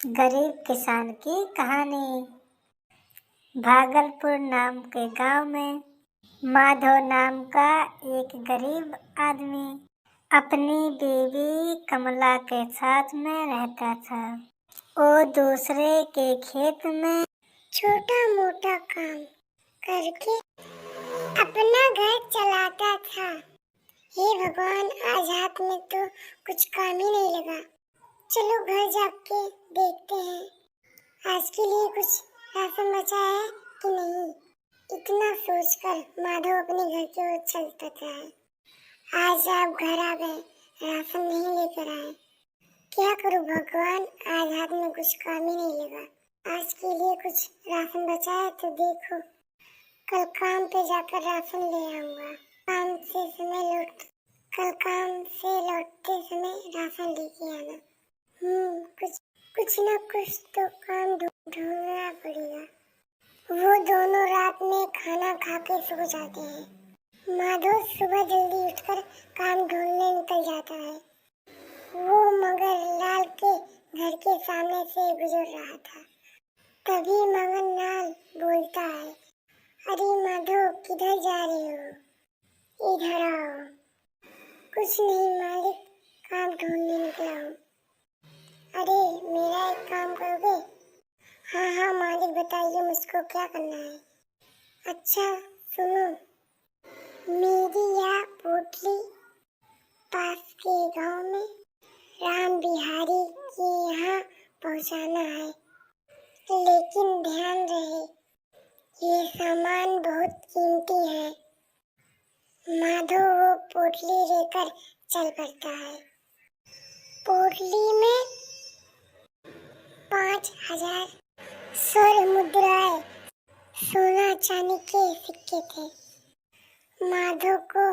गरीब किसान की कहानी। भागलपुर नाम के गांव में माधव नाम का एक गरीब आदमी अपनी बीवी कमला के साथ में रहता था। वो दूसरे के खेत में छोटा मोटा काम करके अपना घर चलाता था। हे भगवान, आज हाथ में तो कुछ काम ही नहीं लगा। चलो घर जाके देखते हैं आज के लिए कुछ राशन बचा है कि नहीं। इतना सोचकर माधव अपने घर की ओर चलता था। आज आप घर आ गए, राशन नहीं लेकर आए। क्या करूं भगवान, आज हाथ में कुछ काम ही नहीं लगा। आज के लिए कुछ राशन बचा है तो देखो, कल काम पे जाकर राशन ले आऊंगा। कल काम से लौटते समय राशन लेके आना। कुछ न कुछ तो काम ढूंढना पड़ेगा। वो दोनों रात में खाना खा के सो जाते हैं। माधव सुबह जल्दी उठकर काम ढूंढने निकल जाता है। वो मगर लाल के घर के सामने से गुजर रहा था। तभी मगन लाल बोलता है, अरे माधव, किधर जा रहे हो? इधर आओ। कुछ नहीं मालिक, काम ढूंढने निकला हूँ। अरे मेरा एक काम करोगे? हाँ मालिक, बताइए मुझको क्या करना है। अच्छा सुनो, मेरी यह पोटली पास के गांव में राम बिहारी के यहाँ पहुँचाना है, लेकिन ध्यान रहे ये सामान बहुत कीमती है। माधव वो पोटली लेकर चल पड़ता है। पोटली में 5,000 स्वर्ण मुद्राएं, सोना चांदी के सिक्के थे। माधव को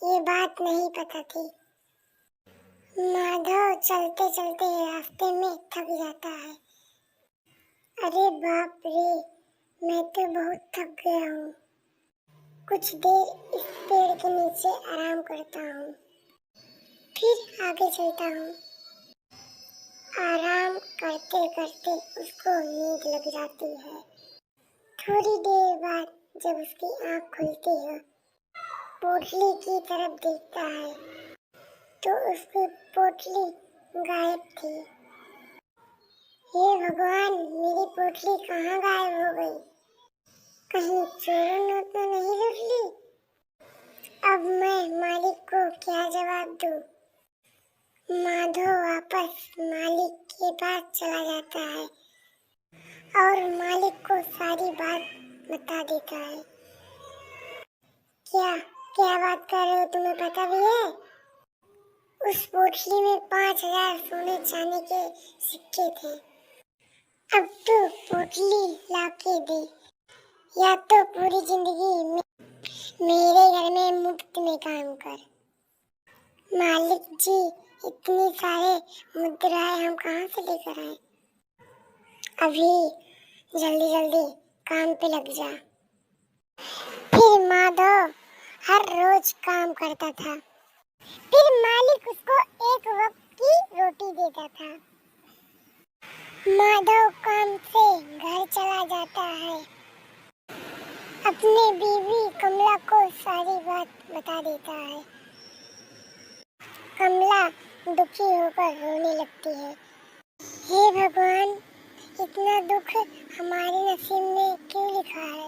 ये बात नहीं पता थी। माधव चलते चलते रास्ते में थक जाता है। अरे बाप रे, मैं तो बहुत थक गया हूँ। कुछ देर इस पेड़ के नीचे आराम करता हूँ, फिर आगे चलता हूँ। आराम करते करते उसको नींद लग जाती है। थोड़ी देर बाद जब उसकी आँख खुलती है, पोटली की तरफ देखता है तो उसकी पोटली गायब थी। हे भगवान, मेरी पोटली कहाँ गायब हो गई? कहीं चोरों ने तो नहीं लूट ली? अब मैं मालिक को क्या जवाब दूँ? माधव वापस मालिक के पास चला जाता है और मालिक को सारी बात बता देता है। क्या क्या बात कर रहे हो, तुम्हें पता भी है? उस पोटली में 5,000 सोने चांदी के सिक्के थे। अब तो पोटली लाके दे, या तो पूरी जिंदगी मेरे घर में मुफ्त में काम कर। मालिक जी, इतनी सारे मुद्राएं हम कहाँ से लेकर आए? अभी जल्दी जल्दी काम पे लग जा। फिर माधव हर रोज काम करता था। फिर मालिक उसको एक वक्त की रोटी देता था। माधव काम से घर चला जाता है। अपने बीवी कमला को सारी बात बता देता है। कमला दुखी होकर रोने लगती है। हे भगवान, इतना दुख हमारे नसीब में क्यों लिखा है?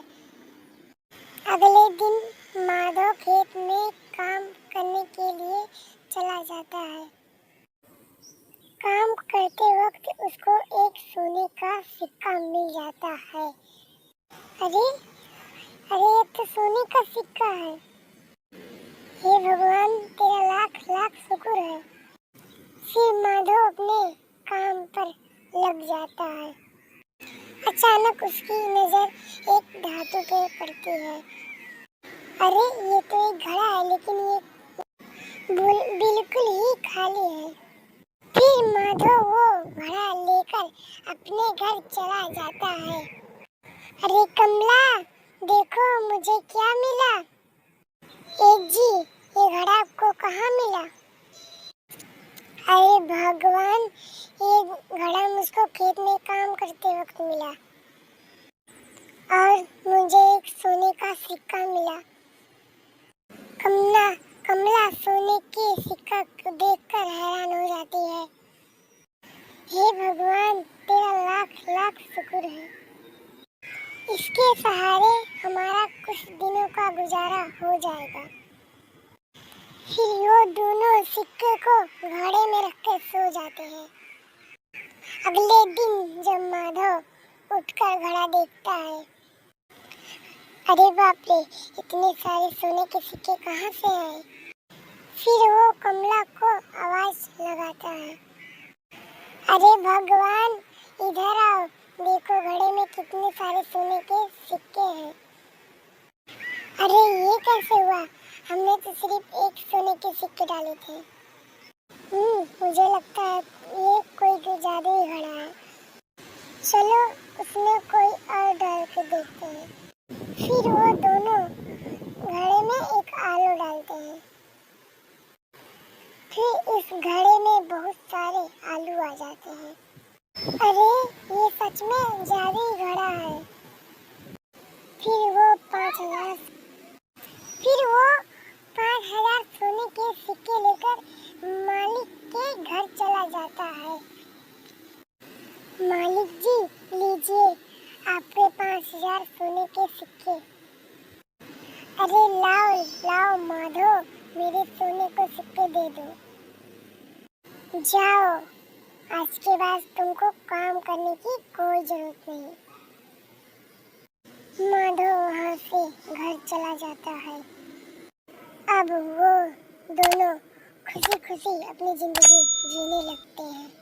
अगले दिन माधव खेत में काम करने के लिए चला जाता है। काम करते वक्त उसको एक सोने का सिक्का मिल जाता है। अरे अरे, ये तो सोने का सिक्का है। हे भगवान, तेरा लाख लाख शुक्र है। फिर माधव अपने काम पर लग जाता है। अचानक उसकी नजर एक धातु पे पड़ती है। अरे ये तो एक घड़ा है, लेकिन ये बिल्कुल ही खाली है। फिर माधव वो घड़ा लेकर अपने घर चला जाता है। अरे कमला, देखो मुझे क्या मिला। जी, ये घड़ा आपको कहाँ मिला? अरे भगवान, ये घड़ा मुझको खेत में काम करते वक्त मिला और मुझे एक सोने का सिक्का मिला। कमला सोने के सिक्का को देखकर हैरान हो जाती है। हे भगवान, तेरा लाख लाख शुक्र है। इसके सहारे हमारा कुछ दिनों का गुजारा हो जाएगा। फिर वो दोनों सिक्के को घड़े में रखकर सो जाते हैं। अगले दिन जब माधव उठकर घड़ा देखता है, अरे बाप रे, इतने सारे सोने के सिक्के कहाँ से आए? फिर वो कमला को आवाज लगाता है, अरे भगवान, इधर आओ, देखो घड़े में कितने सारे सोने के सिक्के हैं। अरे ये कैसे हुआ? हमने तो सिर्फ एक सोने के सिक्के डाले थे। मुझे लगता है ये कोई जादुई घड़ा है। चलो उसमें कोई और डाल के देखते हैं। फिर वो दोनों घड़े में एक आलू डालते हैं। फिर इस घड़े में बहुत सारे आलू आ जाते हैं। अरे ये सच में जादुई घड़ा है। फिर वो 5,000 सोने के सिक्के लेकर मालिक के घर चला जाता है। मालिक जी, लीजिए आपके 5,000 सोने के सिक्के। अरे लाओ लाओ माधव, मेरे सोने को सिक्के दे दो। जाओ, आज के बाद तुमको काम करने की कोई जरूरत नहीं। माधव वहाँ से घर चला जाता है। अब वो दोनों खुशी खुशी अपनी जिंदगी जीने लगते हैं।